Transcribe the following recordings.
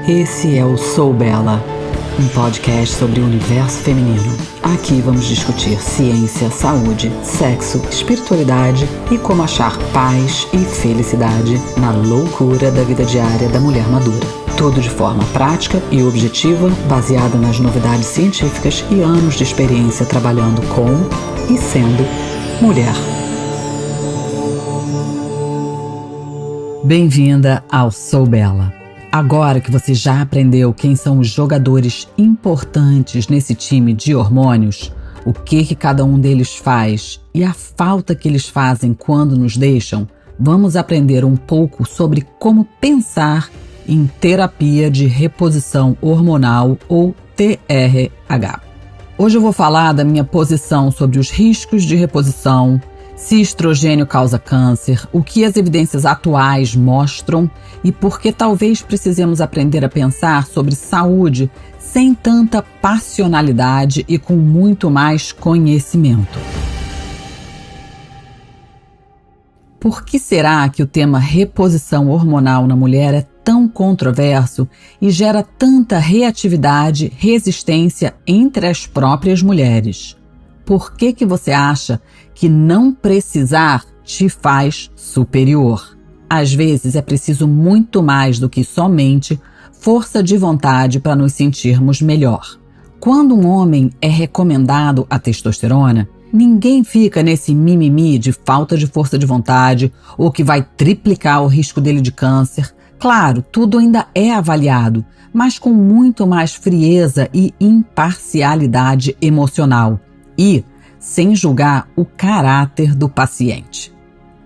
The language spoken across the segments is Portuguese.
Esse é o Sou Bela, um podcast sobre o universo feminino. Aqui vamos discutir ciência, saúde, sexo, espiritualidade e como achar paz e felicidade na loucura da vida diária da mulher madura. Tudo de forma prática e objetiva, baseada nas novidades científicas e anos de experiência trabalhando com e sendo mulher. Bem-vinda ao Sou Bela. Agora que você já aprendeu quem são os jogadores importantes nesse time de hormônios, o que cada um deles faz e a falta que eles fazem quando nos deixam, vamos aprender um pouco sobre como pensar em terapia de reposição hormonal ou TRH. Hoje eu vou falar da minha posição sobre os riscos de reposição, se estrogênio causa câncer, o que as evidências atuais mostram e por que talvez precisemos aprender a pensar sobre saúde sem tanta passionalidade e com muito mais conhecimento. Por que será que o tema reposição hormonal na mulher é tão controverso e gera tanta reatividade, resistência entre as próprias mulheres? Por que você acha que não precisar te faz superior? Às vezes é preciso muito mais do que somente força de vontade para nos sentirmos melhor. Quando um homem é recomendado a testosterona, ninguém fica nesse mimimi de falta de força de vontade ou que vai triplicar o risco dele de câncer. Claro, tudo ainda é avaliado, mas com muito mais frieza e imparcialidade emocional. E sem julgar o caráter do paciente.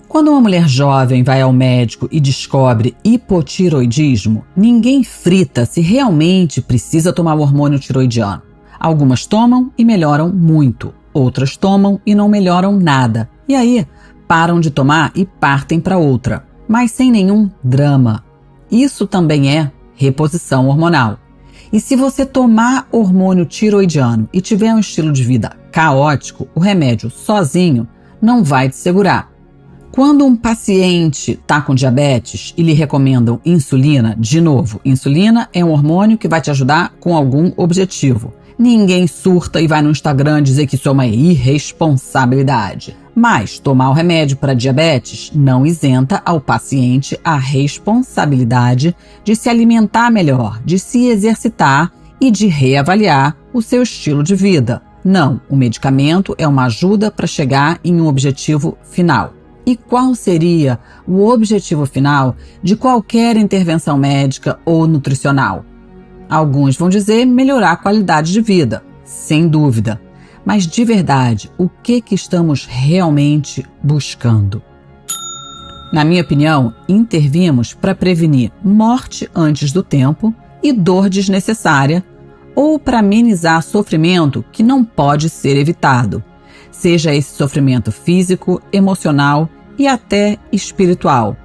Quando uma mulher jovem vai ao médico e descobre hipotiroidismo, ninguém frita se realmente precisa tomar o hormônio tiroidiano. Algumas tomam e melhoram muito, outras tomam e não melhoram nada. E aí, param de tomar e partem para outra, mas sem nenhum drama. Isso também é reposição hormonal. E se você tomar hormônio tiroidiano e tiver um estilo de vida caótico, o remédio sozinho não vai te segurar. Quando um paciente está com diabetes e lhe recomendam insulina, de novo, insulina é um hormônio que vai te ajudar com algum objetivo. Ninguém surta e vai no Instagram dizer que isso é uma irresponsabilidade. Mas tomar o remédio para diabetes não isenta ao paciente a responsabilidade de se alimentar melhor, de se exercitar e de reavaliar o seu estilo de vida. Não, o medicamento é uma ajuda para chegar em um objetivo final. E qual seria o objetivo final de qualquer intervenção médica ou nutricional? Alguns vão dizer melhorar a qualidade de vida, sem dúvida. Mas de verdade, o que estamos realmente buscando? Na minha opinião, intervimos para prevenir morte antes do tempo e dor desnecessária ou para amenizar sofrimento que não pode ser evitado, seja esse sofrimento físico, emocional e até espiritual.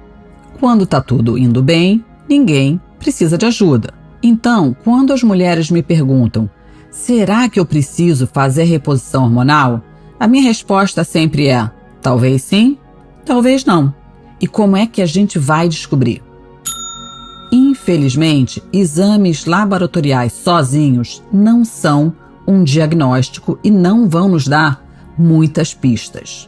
Quando está tudo indo bem, ninguém precisa de ajuda. Então, quando as mulheres me perguntam, será que eu preciso fazer reposição hormonal? A minha resposta sempre é, talvez sim, talvez não. E como é que a gente vai descobrir? Infelizmente, exames laboratoriais sozinhos não são um diagnóstico e não vão nos dar muitas pistas.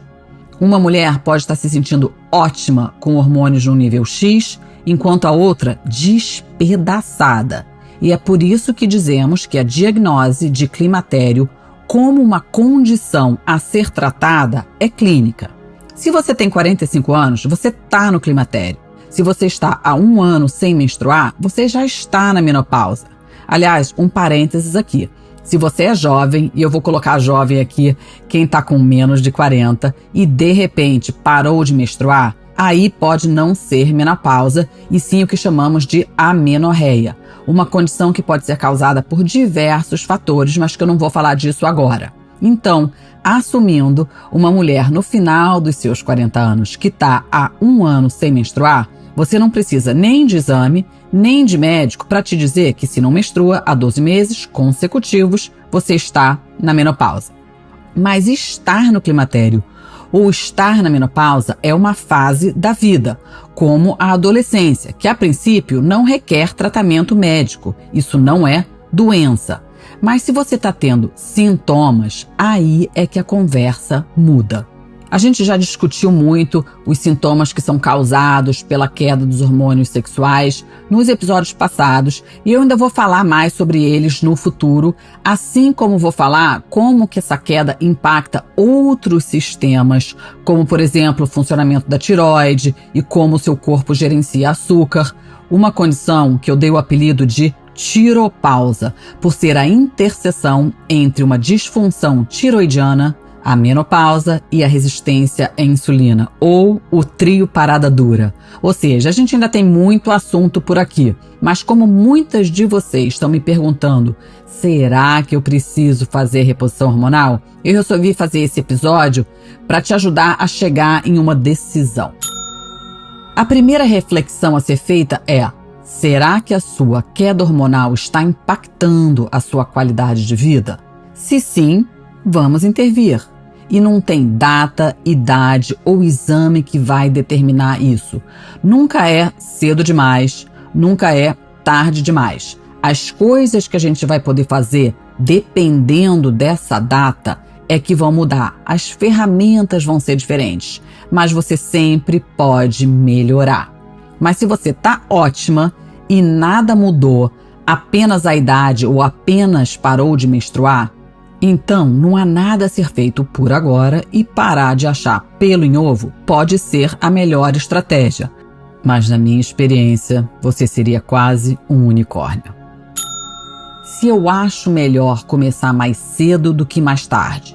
Uma mulher pode estar se sentindo ótima com hormônios no nível X, enquanto a outra despedaçada. E é por isso que dizemos que a diagnose de climatério como uma condição a ser tratada é clínica. Se você tem 45 anos, você está no climatério. Se você está há 1 ano sem menstruar, você já está na menopausa. Aliás, um parênteses aqui. Se você é jovem, e eu vou colocar jovem aqui, quem está com menos de 40, e de repente parou de menstruar, aí pode não ser menopausa, e sim o que chamamos de amenorreia. Uma condição que pode ser causada por diversos fatores, mas que eu não vou falar disso agora. Então, assumindo uma mulher no final dos seus 40 anos que está há 1 ano sem menstruar, você não precisa nem de exame, nem de médico para te dizer que se não menstrua há 12 meses consecutivos, você está na menopausa. Mas estar no climatério O estar na menopausa é uma fase da vida, como a adolescência, que a princípio não requer tratamento médico. Isso não é doença. Mas se você está tendo sintomas, aí é que a conversa muda. A gente já discutiu muito os sintomas que são causados pela queda dos hormônios sexuais nos episódios passados e eu ainda vou falar mais sobre eles no futuro, assim como vou falar como que essa queda impacta outros sistemas, como por exemplo o funcionamento da tireoide e como o seu corpo gerencia açúcar, uma condição que eu dei o apelido de tiropausa, por ser a interseção entre uma disfunção tiroidiana, a menopausa e a resistência à insulina, ou o trio parada dura. Ou seja, a gente ainda tem muito assunto por aqui, mas como muitas de vocês estão me perguntando, será que eu preciso fazer reposição hormonal? Eu resolvi fazer esse episódio para te ajudar a chegar em uma decisão. A primeira reflexão a ser feita é: será que a sua queda hormonal está impactando a sua qualidade de vida? Se sim, vamos intervir. E não tem data, idade ou exame que vai determinar isso. Nunca é cedo demais, nunca é tarde demais. As coisas que a gente vai poder fazer dependendo dessa data é que vão mudar. As ferramentas vão ser diferentes, mas você sempre pode melhorar. Mas se você tá ótima e nada mudou, apenas a idade ou apenas parou de menstruar, então não há nada a ser feito por agora e parar de achar pelo em ovo pode ser a melhor estratégia. Mas na minha experiência, você seria quase um unicórnio. Se eu acho melhor começar mais cedo do que mais tarde?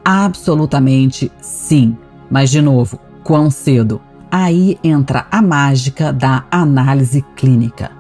Absolutamente sim. Mas de novo, quão cedo? Aí entra a mágica da análise clínica.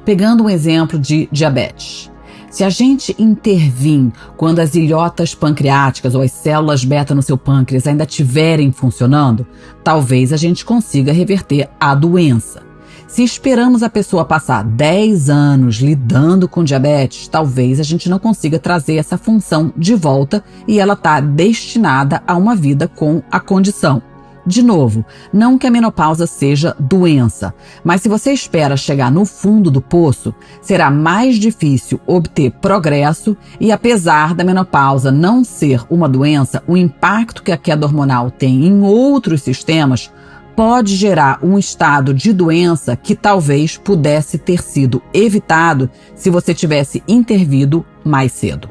Pegando um exemplo de diabetes. Se a gente intervir quando as ilhotas pancreáticas ou as células beta no seu pâncreas ainda estiverem funcionando, talvez a gente consiga reverter a doença. Se esperamos a pessoa passar 10 anos lidando com diabetes, talvez a gente não consiga trazer essa função de volta e ela está destinada a uma vida com a condição. De novo, não que a menopausa seja doença, mas se você espera chegar no fundo do poço, será mais difícil obter progresso e apesar da menopausa não ser uma doença, o impacto que a queda hormonal tem em outros sistemas pode gerar um estado de doença que talvez pudesse ter sido evitado se você tivesse intervido mais cedo.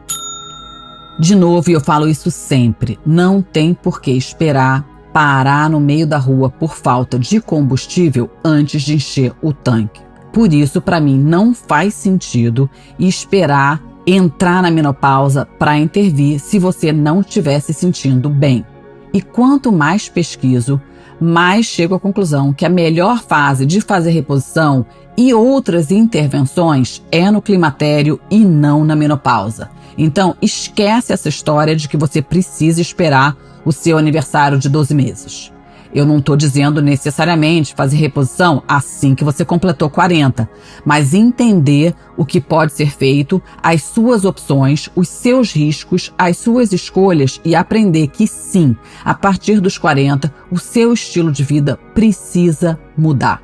De novo, e eu falo isso sempre, não tem por que esperar parar no meio da rua por falta de combustível antes de encher o tanque. Por isso, para mim, não faz sentido esperar entrar na menopausa para intervir se você não estiver se sentindo bem. E quanto mais pesquiso, mais chego à conclusão que a melhor fase de fazer reposição e outras intervenções é no climatério e não na menopausa. Então, esquece essa história de que você precisa esperar o seu aniversário de 12 meses. Eu não estou dizendo necessariamente fazer reposição assim que você completou 40, mas entender o que pode ser feito, as suas opções, os seus riscos, as suas escolhas e aprender que sim, a partir dos 40, o seu estilo de vida precisa mudar.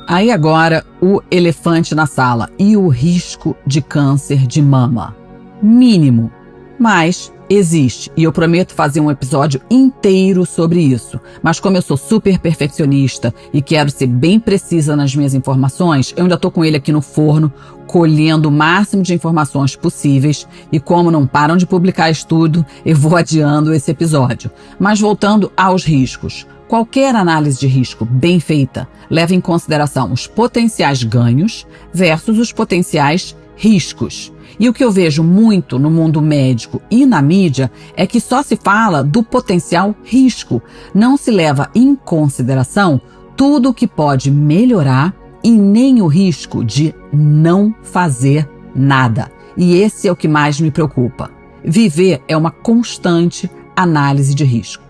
Aí agora, o elefante na sala e o risco de câncer de mama. Mínimo, mas existe, e eu prometo fazer um episódio inteiro sobre isso. Mas como eu sou super perfeccionista e quero ser bem precisa nas minhas informações, eu ainda estou com ele aqui no forno, colhendo o máximo de informações possíveis, e como não param de publicar estudo, eu vou adiando esse episódio. Mas voltando aos riscos. Qualquer análise de risco bem feita leva em consideração os potenciais ganhos versus os potenciais riscos. E o que eu vejo muito no mundo médico e na mídia é que só se fala do potencial risco. Não se leva em consideração tudo o que pode melhorar e nem o risco de não fazer nada. E esse é o que mais me preocupa. Viver é uma constante análise de risco.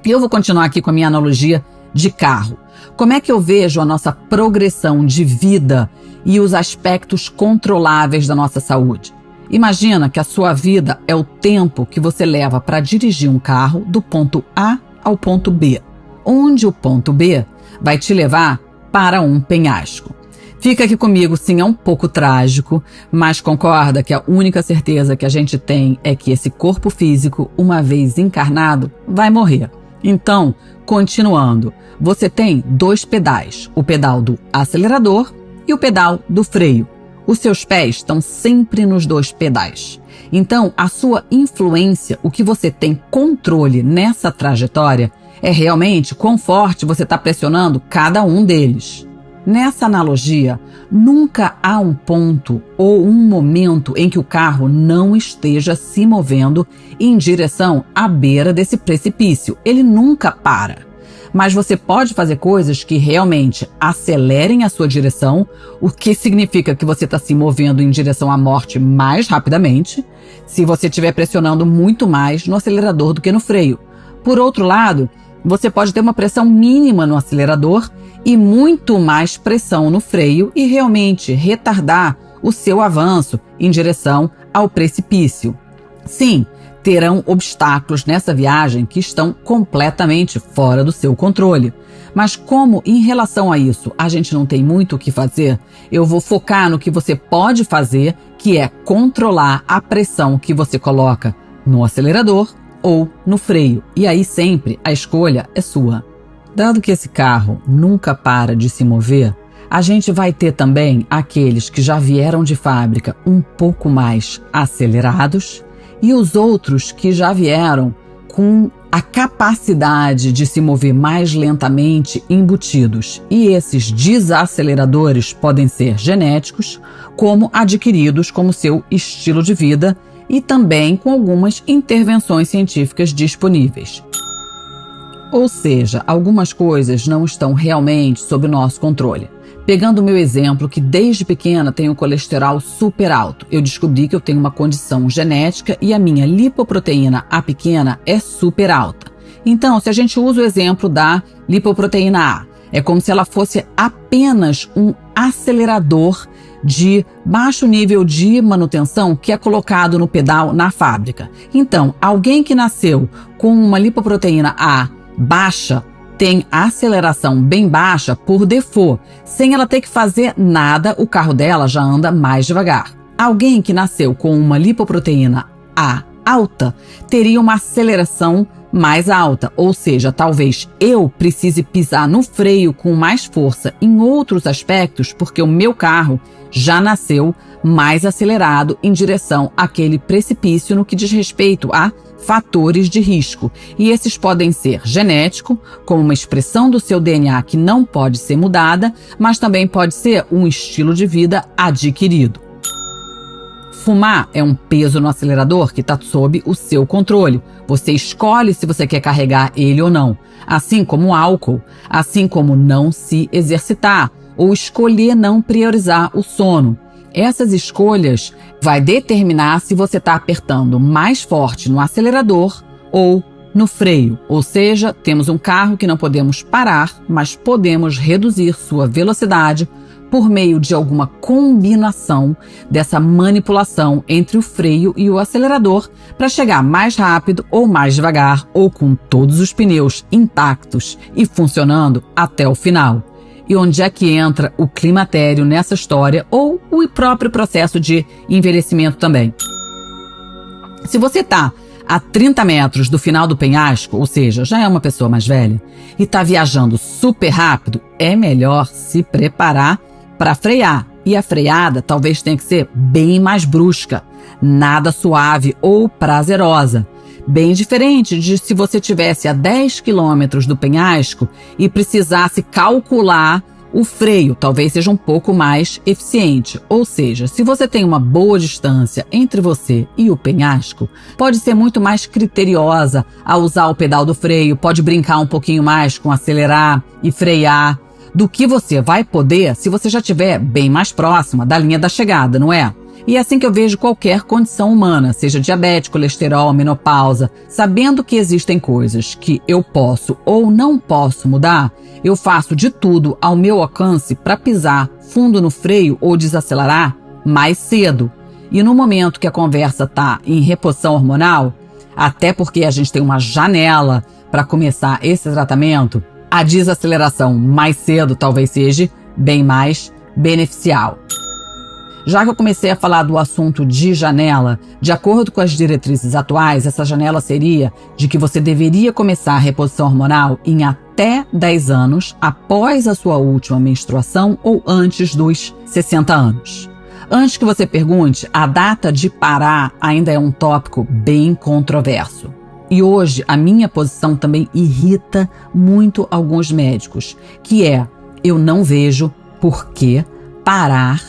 E eu vou continuar aqui com a minha analogia de carro. Como é que eu vejo a nossa progressão de vida e os aspectos controláveis da nossa saúde? Imagina que a sua vida é o tempo que você leva para dirigir um carro do ponto A ao ponto B, onde o ponto B vai te levar para um penhasco. Fica aqui comigo, sim, é um pouco trágico, mas concorda que a única certeza que a gente tem é que esse corpo físico, uma vez encarnado, vai morrer. Então, continuando, você tem 2 pedais, o pedal do acelerador e o pedal do freio. Os seus pés estão sempre nos 2 pedais. Então, a sua influência, o que você tem controle nessa trajetória, é realmente quão forte você está pressionando cada um deles. Nessa analogia, nunca há um ponto ou um momento em que o carro não esteja se movendo em direção à beira desse precipício. Ele nunca para. Mas você pode fazer coisas que realmente acelerem a sua direção, o que significa que você está se movendo em direção à morte mais rapidamente, se você estiver pressionando muito mais no acelerador do que no freio. Por outro lado, você pode ter uma pressão mínima no acelerador e muito mais pressão no freio e realmente retardar o seu avanço em direção ao precipício. Sim, terão obstáculos nessa viagem que estão completamente fora do seu controle. Mas como em relação a isso a gente não tem muito o que fazer, eu vou focar no que você pode fazer, que é controlar a pressão que você coloca no acelerador ou no freio. E aí sempre a escolha é sua. Dado que esse carro nunca para de se mover, a gente vai ter também aqueles que já vieram de fábrica um pouco mais acelerados e os outros que já vieram com a capacidade de se mover mais lentamente embutidos. E esses desaceleradores podem ser genéticos, como adquiridos como seu estilo de vida e também com algumas intervenções científicas disponíveis. Ou seja, algumas coisas não estão realmente sob o nosso controle. Pegando o meu exemplo, que desde pequena tenho colesterol super alto, eu descobri que eu tenho uma condição genética e a minha lipoproteína A pequena é super alta. Então, se a gente usa o exemplo da lipoproteína A, é como se ela fosse apenas um acelerador de baixo nível de manutenção que é colocado no pedal na fábrica. Então, alguém que nasceu com uma lipoproteína A baixa tem aceleração bem baixa por default. Sem ela ter que fazer nada, o carro dela já anda mais devagar. Alguém que nasceu com uma lipoproteína A alta teria uma aceleração mais alta, ou seja, talvez eu precise pisar no freio com mais força em outros aspectos, porque o meu carro já nasceu mais acelerado em direção àquele precipício no que diz respeito a fatores de risco. E esses podem ser genético, como uma expressão do seu DNA que não pode ser mudada, mas também pode ser um estilo de vida adquirido. Fumar é um peso no acelerador que está sob o seu controle. Você escolhe se você quer carregar ele ou não. Assim como o álcool, assim como não se exercitar ou escolher não priorizar o sono. Essas escolhas vai determinar se você está apertando mais forte no acelerador ou no freio. Ou seja, temos um carro que não podemos parar, mas podemos reduzir sua velocidade por meio de alguma combinação dessa manipulação entre o freio e o acelerador para chegar mais rápido ou mais devagar ou com todos os pneus intactos e funcionando até o final. E onde é que entra o climatério nessa história ou o próprio processo de envelhecimento também? Se você está a 30 metros do final do penhasco, ou seja, já é uma pessoa mais velha, e está viajando super rápido, é melhor se preparar para frear. E a freada talvez tenha que ser bem mais brusca, nada suave ou prazerosa. Bem diferente de se você estivesse a 10 quilômetros do penhasco e precisasse calcular o freio, talvez seja um pouco mais eficiente. Ou seja, se você tem uma boa distância entre você e o penhasco, pode ser muito mais criteriosa ao usar o pedal do freio, pode brincar um pouquinho mais com acelerar e frear, do que você vai poder se você já estiver bem mais próxima da linha da chegada, não é? E é assim que eu vejo qualquer condição humana, seja diabetes, colesterol, menopausa. Sabendo que existem coisas que eu posso ou não posso mudar, eu faço de tudo ao meu alcance para pisar fundo no freio ou desacelerar mais cedo. E no momento que a conversa está em reposição hormonal, até porque a gente tem uma janela para começar esse tratamento, a desaceleração mais cedo talvez seja bem mais beneficial. Já que eu comecei a falar do assunto de janela, de acordo com as diretrizes atuais, essa janela seria de que você deveria começar a reposição hormonal em até 10 anos após a sua última menstruação ou antes dos 60 anos. Antes que você pergunte, a data de parar ainda é um tópico bem controverso. E hoje a minha posição também irrita muito alguns médicos, que é: eu não vejo por que parar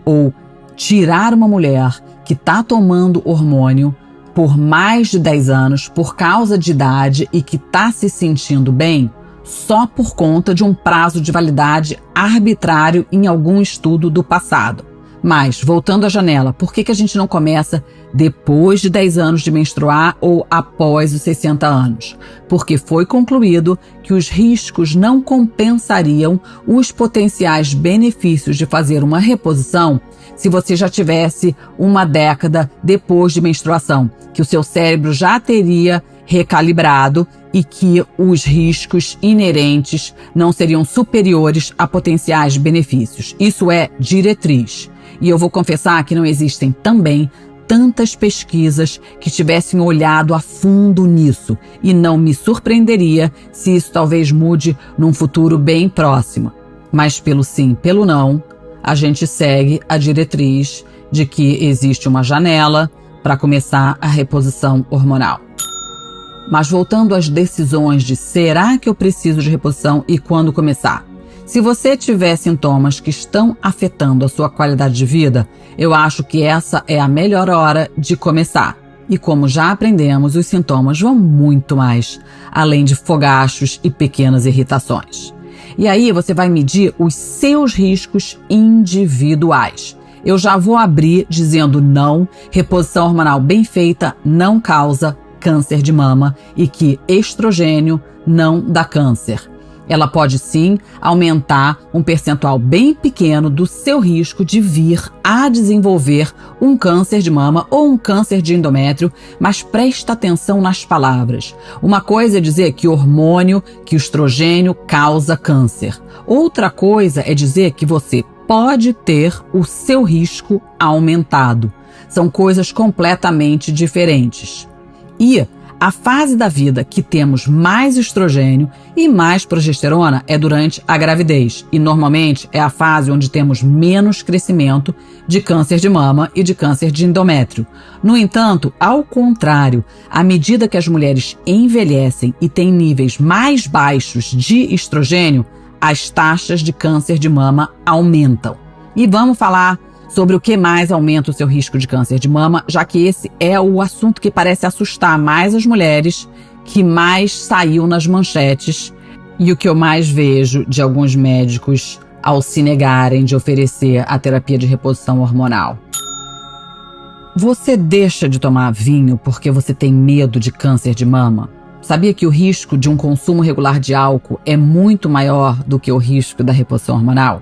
ou tirar uma mulher que está tomando hormônio por mais de 10 anos por causa de idade e que está se sentindo bem só por conta de um prazo de validade arbitrário em algum estudo do passado. Mas, voltando à janela, por que a gente não começa depois de 10 anos de menstruar ou após os 60 anos? Porque foi concluído que os riscos não compensariam os potenciais benefícios de fazer uma reposição se você já tivesse uma década depois de menstruação, que o seu cérebro já teria recalibrado e que os riscos inerentes não seriam superiores a potenciais benefícios. Isso é diretriz. E eu vou confessar que não existem também tantas pesquisas que tivessem olhado a fundo nisso, e não me surpreenderia se isso talvez mude num futuro bem próximo. Mas pelo sim, pelo não, a gente segue a diretriz de que existe uma janela para começar a reposição hormonal. Mas voltando às decisões de será que eu preciso de reposição e quando começar? Se você tiver sintomas que estão afetando a sua qualidade de vida, eu acho que essa é a melhor hora de começar. E como já aprendemos, os sintomas vão muito mais, além de fogachos e pequenas irritações. E aí você vai medir os seus riscos individuais. Eu já vou abrir dizendo não, reposição hormonal bem feita não causa câncer de mama e que estrogênio não dá câncer. Ela pode sim aumentar um percentual bem pequeno do seu risco de vir a desenvolver um câncer de mama ou um câncer de endométrio, mas presta atenção nas palavras. Uma coisa é dizer que hormônio, que estrogênio causa câncer. Outra coisa é dizer que você pode ter o seu risco aumentado. São coisas completamente diferentes. E a fase da vida que temos mais estrogênio e mais progesterona é durante a gravidez. E normalmente é a fase onde temos menos crescimento de câncer de mama e de câncer de endométrio. No entanto, ao contrário, à medida que as mulheres envelhecem e têm níveis mais baixos de estrogênio, as taxas de câncer de mama aumentam. E vamos falar sobre o que mais aumenta o seu risco de câncer de mama, já que esse é o assunto que parece assustar mais as mulheres, que mais saiu nas manchetes e o que eu mais vejo de alguns médicos ao se negarem de oferecer a terapia de reposição hormonal. Você deixa de tomar vinho porque você tem medo de câncer de mama? Sabia que o risco de um consumo regular de álcool é muito maior do que o risco da reposição hormonal?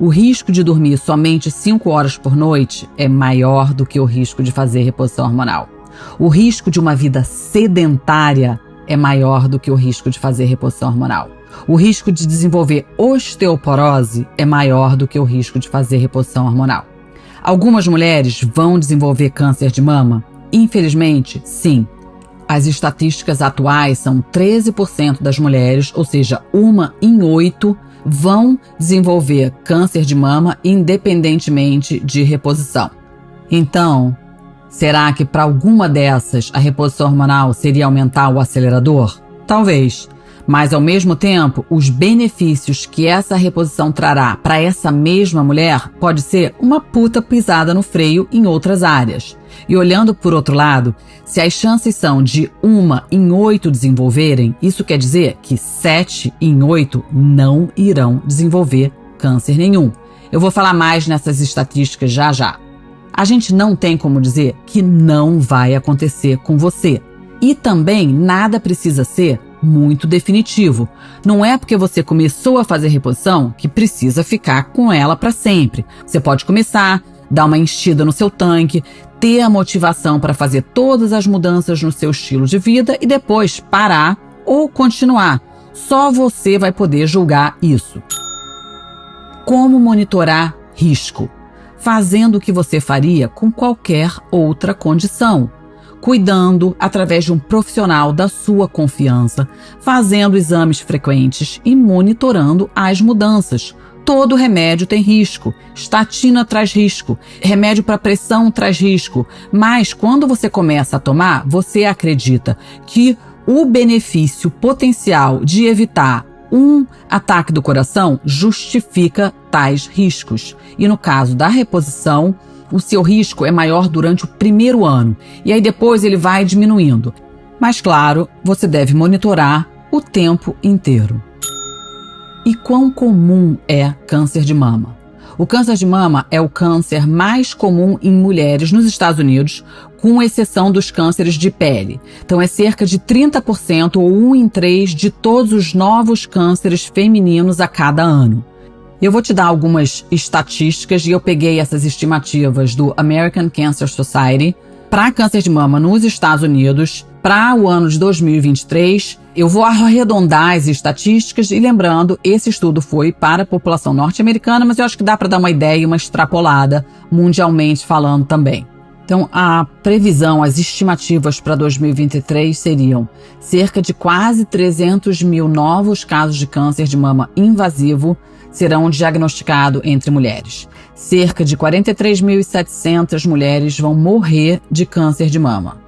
O risco de dormir somente 5 horas por noite é maior do que o risco de fazer reposição hormonal. O risco de uma vida sedentária é maior do que o risco de fazer reposição hormonal. O risco de desenvolver osteoporose é maior do que o risco de fazer reposição hormonal. Algumas mulheres vão desenvolver câncer de mama? Infelizmente, sim. As estatísticas atuais são 13% das mulheres, ou seja, 1 em 8, vão desenvolver câncer de mama independentemente de reposição. Então, será que para alguma dessas a reposição hormonal seria aumentar o acelerador? Talvez. Mas, ao mesmo tempo, os benefícios que essa reposição trará para essa mesma mulher pode ser uma puta pisada no freio em outras áreas. E olhando por outro lado, se as chances são de 1 em 8 desenvolverem, isso quer dizer que 7 em 8 não irão desenvolver câncer nenhum. Eu vou falar mais nessas estatísticas já já. A gente não tem como dizer que não vai acontecer com você. E também nada precisa ser muito definitivo. Não é porque você começou a fazer reposição que precisa ficar com ela para sempre. Você pode começar, dar uma enchida no seu tanque, ter a motivação para fazer todas as mudanças no seu estilo de vida e depois parar ou continuar. Só você vai poder julgar isso. Como monitorar risco? Fazendo o que você faria com qualquer outra condição. Cuidando através de um profissional da sua confiança, fazendo exames frequentes e monitorando as mudanças. Todo remédio tem risco, estatina traz risco, remédio para pressão traz risco, mas quando você começa a tomar, você acredita que o benefício potencial de evitar um ataque do coração justifica tais riscos. E no caso da reposição, o seu risco é maior durante o primeiro ano, e aí depois ele vai diminuindo. Mas claro, você deve monitorar o tempo inteiro. E quão comum é câncer de mama? O câncer de mama é o câncer mais comum em mulheres nos Estados Unidos, com exceção dos cânceres de pele. Então é cerca de 30% ou 1 em 3 de todos os novos cânceres femininos a cada ano. Eu vou te dar algumas estatísticas e eu peguei essas estimativas do American Cancer Society para câncer de mama nos Estados Unidos para o ano de 2023. Eu vou arredondar as estatísticas e lembrando, esse estudo foi para a população norte-americana, mas eu acho que dá para dar uma ideia, uma extrapolada mundialmente falando também. Então, a previsão, as estimativas para 2023 seriam cerca de quase 300 mil novos casos de câncer de mama invasivo serão diagnosticados entre mulheres. Cerca de 43.700 mulheres vão morrer de câncer de mama.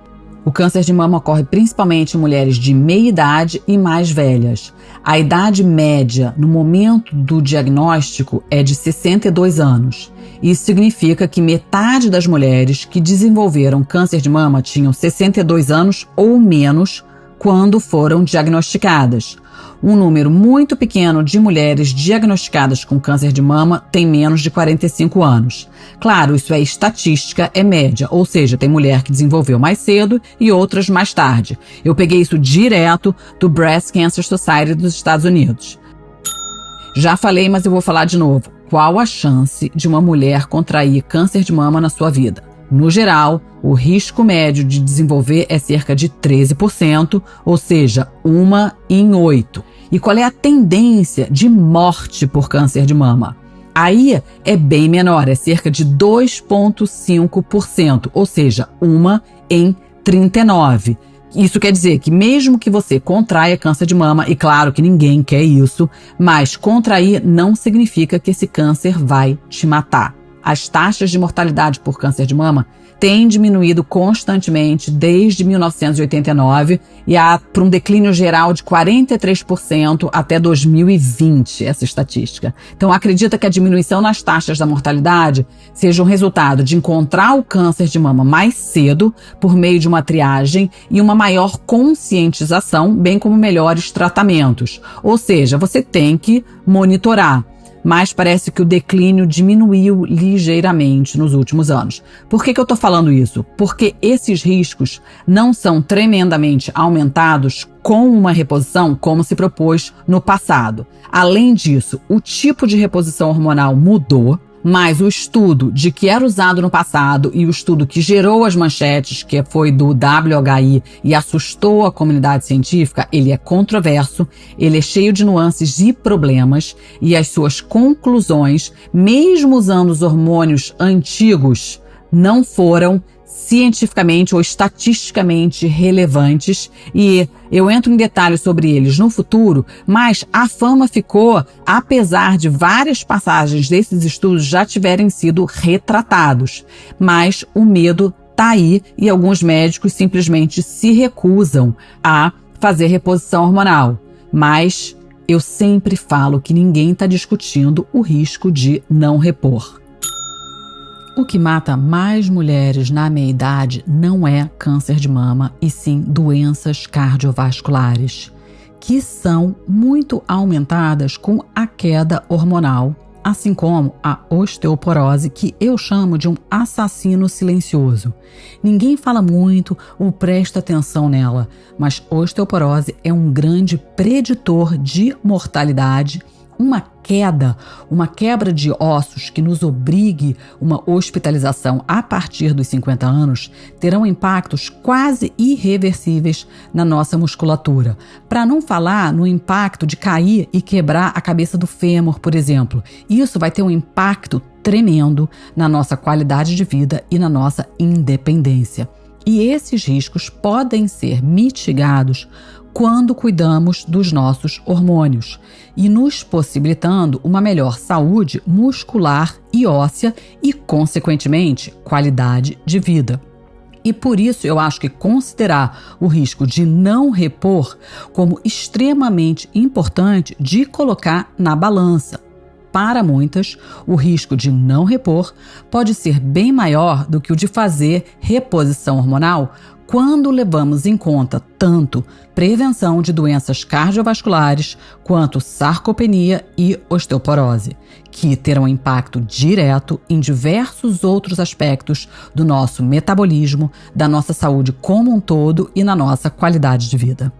O câncer de mama ocorre principalmente em mulheres de meia idade e mais velhas. A idade média no momento do diagnóstico é de 62 anos. Isso significa que metade das mulheres que desenvolveram câncer de mama tinham 62 anos ou menos quando foram diagnosticadas. Um número muito pequeno de mulheres diagnosticadas com câncer de mama tem menos de 45 anos. Claro, isso é estatística, é média, ou seja, tem mulher que desenvolveu mais cedo e outras mais tarde. Eu peguei isso direto do Breast Cancer Society dos Estados Unidos. Já falei, mas eu vou falar de novo. Qual a chance de uma mulher contrair câncer de mama na sua vida? No geral, o risco médio de desenvolver é cerca de 13%, ou seja, 1 em 8. E qual é a tendência de morte por câncer de mama? Aí é bem menor, é cerca de 2,5%, ou seja, 1 em 39. Isso quer dizer que mesmo que você contraia câncer de mama, e claro que ninguém quer isso, mas contrair não significa que esse câncer vai te matar. As taxas de mortalidade por câncer de mama têm diminuído constantemente desde 1989 e há para um declínio geral de 43% até 2020, essa estatística. Então, acredita que a diminuição nas taxas da mortalidade seja um resultado de encontrar o câncer de mama mais cedo por meio de uma triagem e uma maior conscientização, bem como melhores tratamentos. Ou seja, você tem que monitorar. Mas parece que o declínio diminuiu ligeiramente nos últimos anos. Por que eu estou falando isso? Porque esses riscos não são tremendamente aumentados com uma reposição como se propôs no passado. Além disso, o tipo de reposição hormonal mudou, mas o estudo de que era usado no passado e o estudo que gerou as manchetes, que foi do WHI e assustou a comunidade científica, ele é controverso, ele é cheio de nuances e problemas e as suas conclusões, mesmo usando os hormônios antigos, não foram cientificamente ou estatisticamente relevantes e eu entro em detalhes sobre eles no futuro, mas a fama ficou, apesar de várias passagens desses estudos já tiverem sido retratados. Mas o medo tá aí e alguns médicos simplesmente se recusam a fazer reposição hormonal. Mas eu sempre falo que ninguém está discutindo o risco de não repor. O que mata mais mulheres na meia-idade não é câncer de mama, e sim doenças cardiovasculares, que são muito aumentadas com a queda hormonal, assim como a osteoporose, que eu chamo de um assassino silencioso. Ninguém fala muito ou presta atenção nela, mas osteoporose é um grande preditor de mortalidade uma quebra de ossos que nos obrigue uma hospitalização a partir dos 50 anos terão impactos quase irreversíveis na nossa musculatura. Para não falar no impacto de cair e quebrar a cabeça do fêmur, por exemplo. Isso vai ter um impacto tremendo na nossa qualidade de vida e na nossa independência. E esses riscos podem ser mitigados quando cuidamos dos nossos hormônios e nos possibilitando uma melhor saúde muscular e óssea e, consequentemente, qualidade de vida. E por isso eu acho que considerar o risco de não repor como extremamente importante de colocar na balança. Para muitas, o risco de não repor pode ser bem maior do que o de fazer reposição hormonal quando levamos em conta tanto prevenção de doenças cardiovasculares quanto sarcopenia e osteoporose, que terão impacto direto em diversos outros aspectos do nosso metabolismo, da nossa saúde como um todo e na nossa qualidade de vida.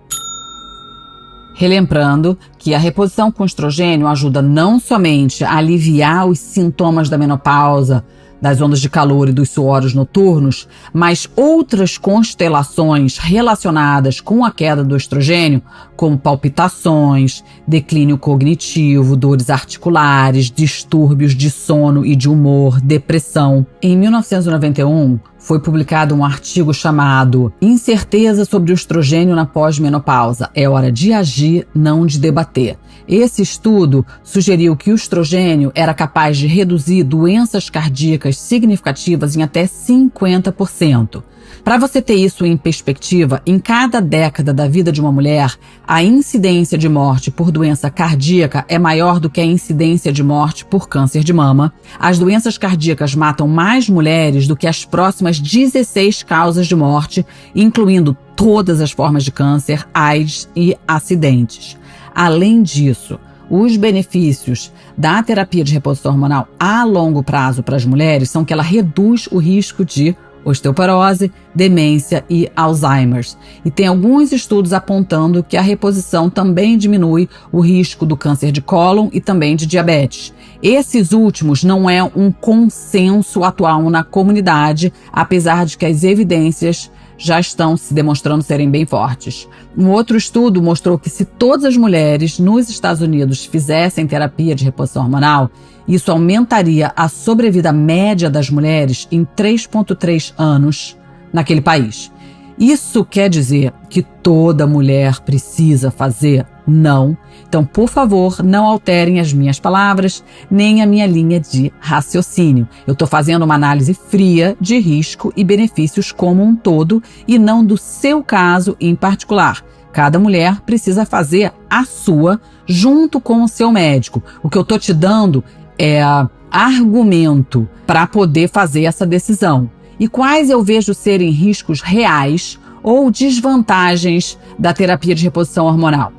Relembrando que a reposição com estrogênio ajuda não somente a aliviar os sintomas da menopausa, das ondas de calor e dos suores noturnos, mas outras constelações relacionadas com a queda do estrogênio, como palpitações, declínio cognitivo, dores articulares, distúrbios de sono e de humor, depressão. Em 1991, foi publicado um artigo chamado Incerteza sobre o estrogênio na pós-menopausa. É hora de agir, não de debater. Esse estudo sugeriu que o estrogênio era capaz de reduzir doenças cardíacas significativas em até 50%. Para você ter isso em perspectiva, em cada década da vida de uma mulher, a incidência de morte por doença cardíaca é maior do que a incidência de morte por câncer de mama. As doenças cardíacas matam mais mulheres do que as próximas 16 causas de morte, incluindo todas as formas de câncer, AIDS e acidentes. Além disso, os benefícios da terapia de reposição hormonal a longo prazo para as mulheres são que ela reduz o risco de osteoporose, demência e Alzheimer's. E tem alguns estudos apontando que a reposição também diminui o risco do câncer de cólon e também de diabetes. Esses últimos não é um consenso atual na comunidade, apesar de que as evidências já estão se demonstrando serem bem fortes. Um outro estudo mostrou que se todas as mulheres nos Estados Unidos fizessem terapia de reposição hormonal, isso aumentaria a sobrevida média das mulheres em 3,3 anos naquele país. Isso quer dizer que toda mulher precisa fazer? Não. Então, por favor, não alterem as minhas palavras, nem a minha linha de raciocínio. Eu estou fazendo uma análise fria de risco e benefícios como um todo e não do seu caso em particular. Cada mulher precisa fazer a sua junto com o seu médico. O que eu estou te dando é argumento para poder fazer essa decisão. E quais eu vejo serem riscos reais ou desvantagens da terapia de reposição hormonal?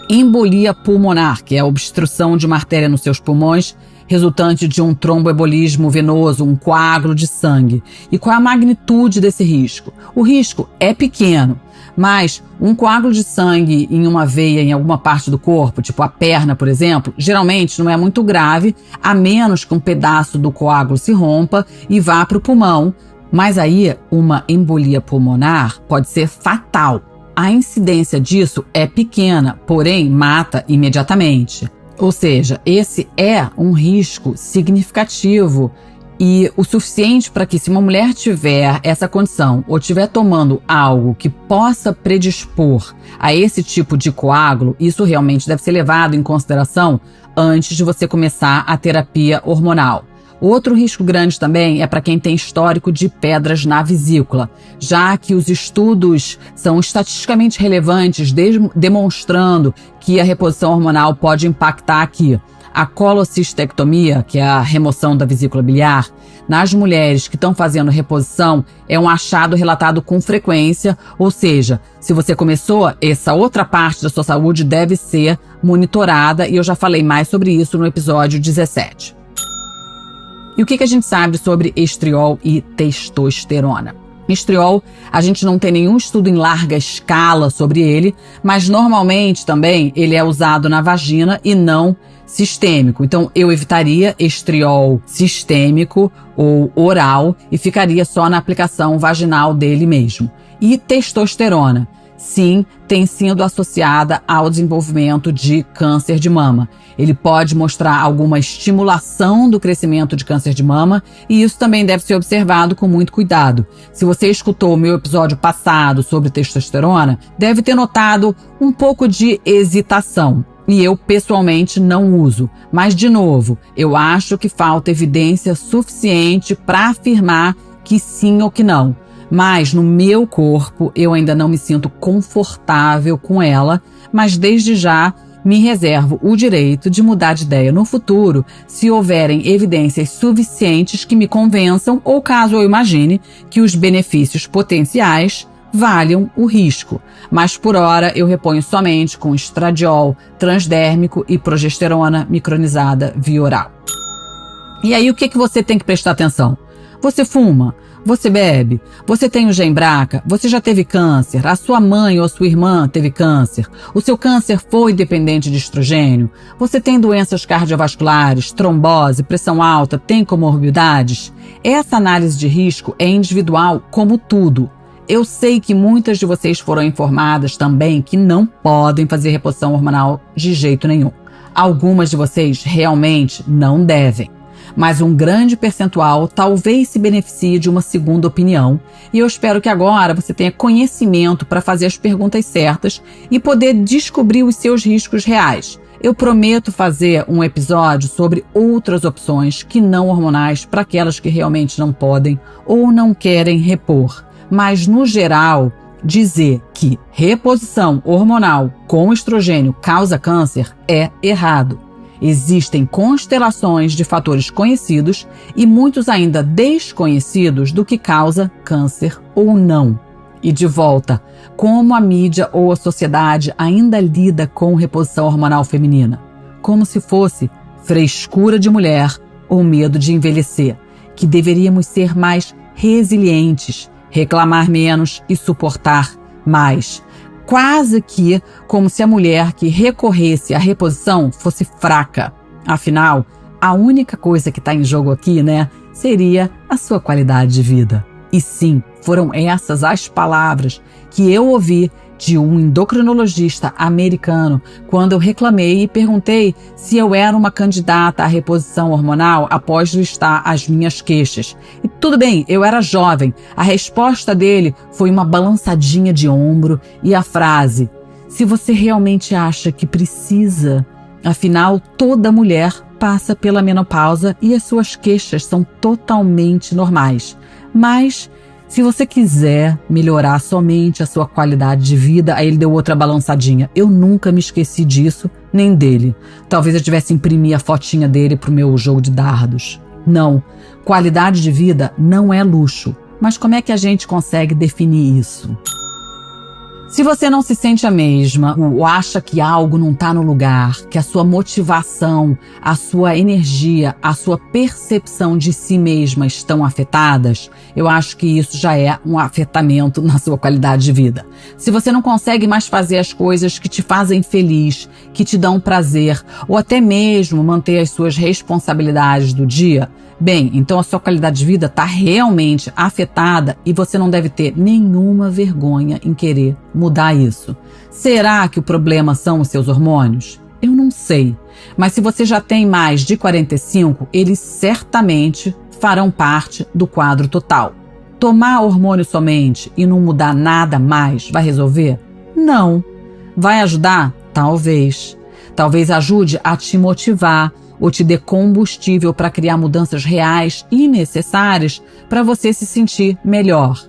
Embolia pulmonar, que é a obstrução de uma artéria nos seus pulmões, resultante de um tromboembolismo venoso, um coágulo de sangue. E qual é a magnitude desse risco? O risco é pequeno, mas um coágulo de sangue em uma veia em alguma parte do corpo, tipo a perna, por exemplo, geralmente não é muito grave, a menos que um pedaço do coágulo se rompa e vá para o pulmão. Mas aí, uma embolia pulmonar pode ser fatal. A incidência disso é pequena, porém mata imediatamente. Ou seja, esse é um risco significativo e o suficiente para que, se uma mulher tiver essa condição ou estiver tomando algo que possa predispor a esse tipo de coágulo, isso realmente deve ser levado em consideração antes de você começar a terapia hormonal. Outro risco grande também é para quem tem histórico de pedras na vesícula, já que os estudos são estatisticamente relevantes, demonstrando que a reposição hormonal pode impactar aqui. A colocistectomia, que é a remoção da vesícula biliar, nas mulheres que estão fazendo reposição, é um achado relatado com frequência, ou seja, se você começou, essa outra parte da sua saúde deve ser monitorada, e eu já falei mais sobre isso no episódio 17. E o que a gente sabe sobre estriol e testosterona? Estriol, a gente não tem nenhum estudo em larga escala sobre ele, mas normalmente também ele é usado na vagina e não sistêmico. Então eu evitaria estriol sistêmico ou oral e ficaria só na aplicação vaginal dele mesmo. E testosterona, sim, tem sido associada ao desenvolvimento de câncer de mama. Ele pode mostrar alguma estimulação do crescimento de câncer de mama e isso também deve ser observado com muito cuidado. Se você escutou o meu episódio passado sobre testosterona, deve ter notado um pouco de hesitação. E eu, pessoalmente, não uso. Mas, de novo, eu acho que falta evidência suficiente para afirmar que sim ou que não. Mas, no meu corpo, eu ainda não me sinto confortável com ela, mas desde já me reservo o direito de mudar de ideia no futuro se houverem evidências suficientes que me convençam ou caso eu imagine que os benefícios potenciais valham o risco. Mas por hora eu reponho somente com estradiol transdérmico e progesterona micronizada via oral. E aí o que você tem que prestar atenção? Você fuma? Você bebe? Você tem o Gembraca? Você já teve câncer? A sua mãe ou a sua irmã teve câncer? O seu câncer foi dependente de estrogênio? Você tem doenças cardiovasculares, trombose, pressão alta, tem comorbidades? Essa análise de risco é individual como tudo. Eu sei que muitas de vocês foram informadas também que não podem fazer reposição hormonal de jeito nenhum. Algumas de vocês realmente não devem. Mas um grande percentual talvez se beneficie de uma segunda opinião e eu espero que agora você tenha conhecimento para fazer as perguntas certas e poder descobrir os seus riscos reais. Eu prometo fazer um episódio sobre outras opções que não hormonais para aquelas que realmente não podem ou não querem repor. Mas, no geral, dizer que reposição hormonal com estrogênio causa câncer é errado. Existem constelações de fatores conhecidos e muitos ainda desconhecidos do que causa câncer ou não. E de volta, como a mídia ou a sociedade ainda lida com reposição hormonal feminina? Como se fosse frescura de mulher ou medo de envelhecer, que deveríamos ser mais resilientes, reclamar menos e suportar mais. Quase que como se a mulher que recorresse à reposição fosse fraca. Afinal, a única coisa que está em jogo aqui, seria a sua qualidade de vida. E sim, foram essas as palavras que eu ouvi de um endocrinologista americano quando eu reclamei e perguntei se eu era uma candidata à reposição hormonal após listar as minhas queixas. E tudo bem, eu era jovem. A resposta dele foi uma balançadinha de ombro e a frase: se você realmente acha que precisa, afinal toda mulher passa pela menopausa e as suas queixas são totalmente normais. Mas se você quiser melhorar somente a sua qualidade de vida, aí ele deu outra balançadinha. Eu nunca me esqueci disso, nem dele. Talvez eu tivesse imprimir a fotinha dele pro meu jogo de dardos. Não, qualidade de vida não é luxo. Mas como é que a gente consegue definir isso? Se você não se sente a mesma, ou acha que algo não está no lugar, que a sua motivação, a sua energia, a sua percepção de si mesma estão afetadas, eu acho que isso já é um afetamento na sua qualidade de vida. Se você não consegue mais fazer as coisas que te fazem feliz, que te dão prazer, ou até mesmo manter as suas responsabilidades do dia, bem, então a sua qualidade de vida está realmente afetada e você não deve ter nenhuma vergonha em querer mudar isso. Será que o problema são os seus hormônios? Eu não sei, mas se você já tem mais de 45, eles certamente farão parte do quadro total. Tomar hormônio somente e não mudar nada mais vai resolver? Não. Vai ajudar? Talvez. Talvez ajude a te motivar ou te dê combustível para criar mudanças reais e necessárias para você se sentir melhor.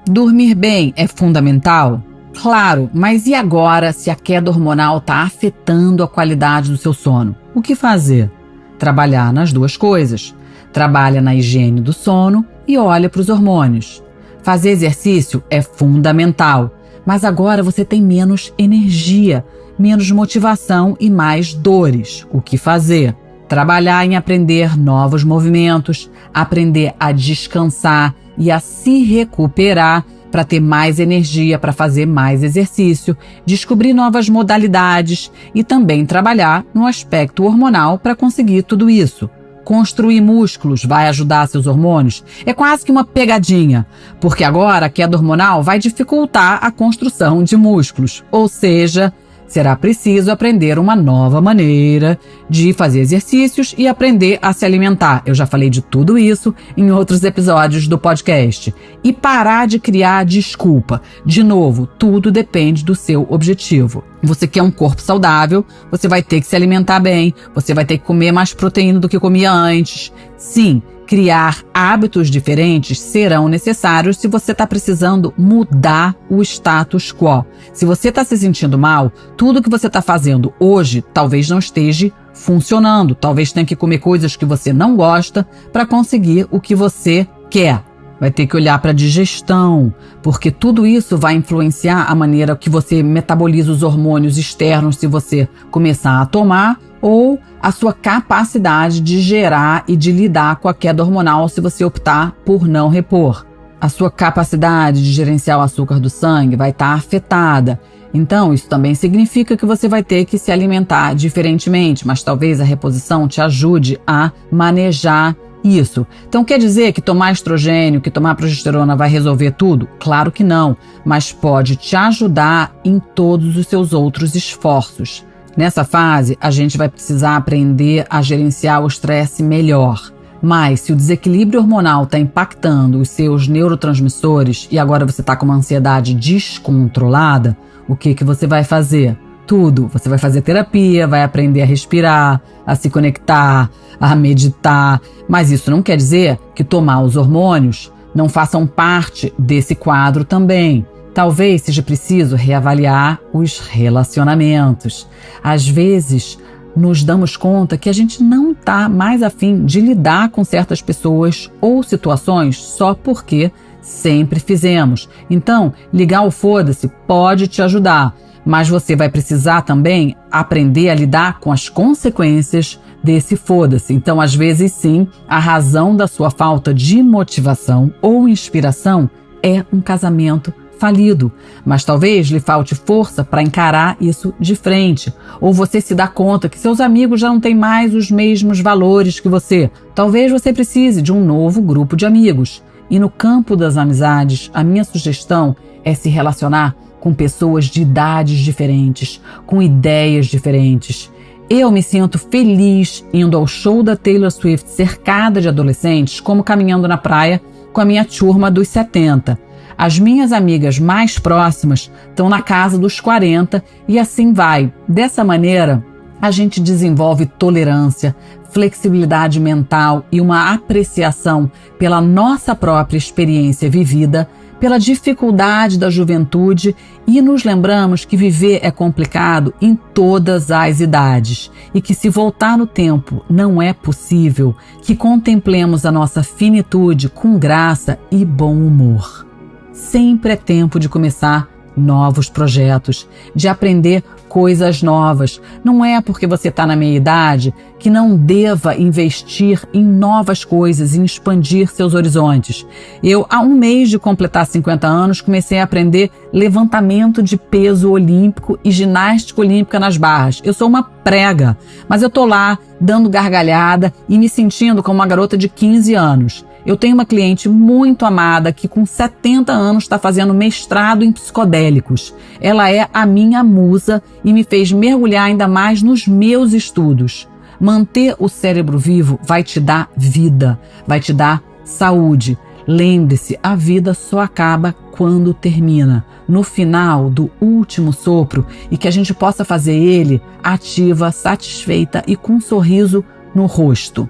Dormir bem é fundamental? Claro, mas e agora se a queda hormonal está afetando a qualidade do seu sono? O que fazer? Trabalhar nas duas coisas. Trabalha na higiene do sono e olha para os hormônios. Fazer exercício é fundamental, mas agora você tem menos energia, menos motivação e mais dores. O que fazer? Trabalhar em aprender novos movimentos, aprender a descansar, e a se recuperar para ter mais energia, para fazer mais exercício, descobrir novas modalidades e também trabalhar no aspecto hormonal para conseguir tudo isso. Construir músculos vai ajudar seus hormônios? É quase que uma pegadinha, porque agora a queda hormonal vai dificultar a construção de músculos, ou seja, será preciso aprender uma nova maneira de fazer exercícios e aprender a se alimentar. Eu já falei de tudo isso em outros episódios do podcast. E parar de criar desculpa. De novo, tudo depende do seu objetivo. Você quer um corpo saudável, você vai ter que se alimentar bem, você vai ter que comer mais proteína do que comia antes. Sim, criar hábitos diferentes serão necessários se você está precisando mudar o status quo. Se você está se sentindo mal, tudo que você está fazendo hoje talvez não esteja funcionando. Talvez tenha que comer coisas que você não gosta para conseguir o que você quer. Vai ter que olhar para a digestão, porque tudo isso vai influenciar a maneira que você metaboliza os hormônios externos se você começar a tomar, ou a sua capacidade de gerar e de lidar com a queda hormonal se você optar por não repor. A sua capacidade de gerenciar o açúcar do sangue vai estar afetada. Então, isso também significa que você vai ter que se alimentar diferentemente, mas talvez a reposição te ajude a manejar isso. Então, quer dizer que tomar estrogênio, que tomar progesterona vai resolver tudo? Claro que não, mas pode te ajudar em todos os seus outros esforços. Nessa fase, a gente vai precisar aprender a gerenciar o estresse melhor. Mas se o desequilíbrio hormonal está impactando os seus neurotransmissores e agora você está com uma ansiedade descontrolada, o que você vai fazer? Tudo. Você vai fazer terapia, vai aprender a respirar, a se conectar, a meditar. Mas isso não quer dizer que tomar os hormônios não façam parte desse quadro também. Talvez seja preciso reavaliar os relacionamentos. Às vezes, nos damos conta que a gente não está mais afim de lidar com certas pessoas ou situações só porque sempre fizemos. Então, ligar o foda-se pode te ajudar, mas você vai precisar também aprender a lidar com as consequências desse foda-se. Então, às vezes, sim, a razão da sua falta de motivação ou inspiração é um casamento falido, mas talvez lhe falte força para encarar isso de frente, ou você se dá conta que seus amigos já não têm mais os mesmos valores que você. Talvez você precise de um novo grupo de amigos. E no campo das amizades, a minha sugestão é se relacionar com pessoas de idades diferentes, com ideias diferentes. Eu me sinto feliz indo ao show da Taylor Swift cercada de adolescentes, como caminhando na praia com a minha turma dos 70. As minhas amigas mais próximas estão na casa dos 40 e assim vai. Dessa maneira, a gente desenvolve tolerância, flexibilidade mental e uma apreciação pela nossa própria experiência vivida, pela dificuldade da juventude e nos lembramos que viver é complicado em todas as idades e que se voltar no tempo não é possível, que contemplemos a nossa finitude com graça e bom humor. Sempre é tempo de começar novos projetos, de aprender coisas novas. Não é porque você está na meia idade que não deva investir em novas coisas, em expandir seus horizontes. Eu, há um mês de completar 50 anos, comecei a aprender levantamento de peso olímpico e ginástica olímpica nas barras. Eu sou uma prega, mas eu tô lá dando gargalhada e me sentindo como uma garota de 15 anos. Eu tenho uma cliente muito amada que com 70 anos está fazendo mestrado em psicodélicos. Ela é a minha musa e me fez mergulhar ainda mais nos meus estudos. Manter o cérebro vivo vai te dar vida, vai te dar saúde. Lembre-se, a vida só acaba quando termina, no final do último sopro, e que a gente possa fazer ele ativa, satisfeita e com um sorriso no rosto.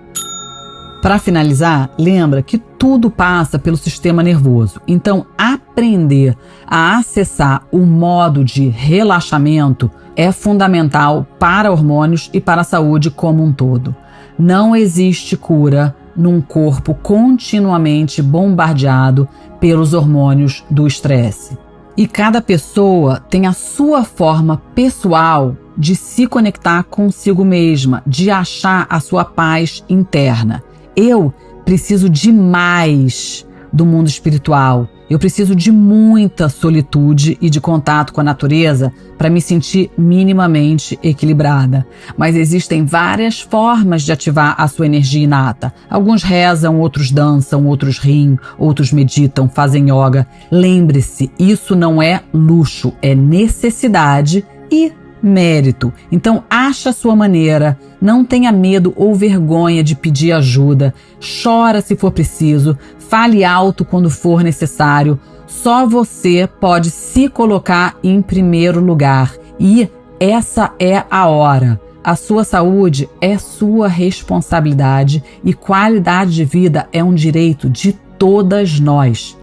Para finalizar, lembra que tudo passa pelo sistema nervoso. Então, aprender a acessar o modo de relaxamento é fundamental para hormônios e para a saúde como um todo. Não existe cura num corpo continuamente bombardeado pelos hormônios do estresse. E cada pessoa tem a sua forma pessoal de se conectar consigo mesma, de achar a sua paz interna. Eu preciso demais do mundo espiritual. Eu preciso de muita solitude e de contato com a natureza para me sentir minimamente equilibrada. Mas existem várias formas de ativar a sua energia inata. Alguns rezam, outros dançam, outros riem, outros meditam, fazem yoga. Lembre-se, isso não é luxo, é necessidade e mérito. Então, ache a sua maneira, não tenha medo ou vergonha de pedir ajuda, chora se for preciso, fale alto quando for necessário. Só você pode se colocar em primeiro lugar e essa é a hora. A sua saúde é sua responsabilidade e qualidade de vida é um direito de todas nós.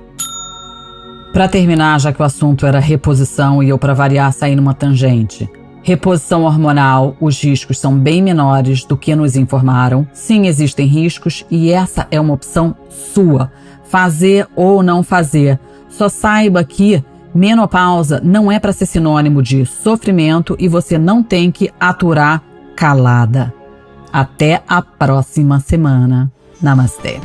Para terminar, já que o assunto era reposição e eu, para variar, saí numa tangente. Reposição hormonal, os riscos são bem menores do que nos informaram. Sim, existem riscos e essa é uma opção sua. Fazer ou não fazer. Só saiba que menopausa não é para ser sinônimo de sofrimento e você não tem que aturar calada. Até a próxima semana. Namastê.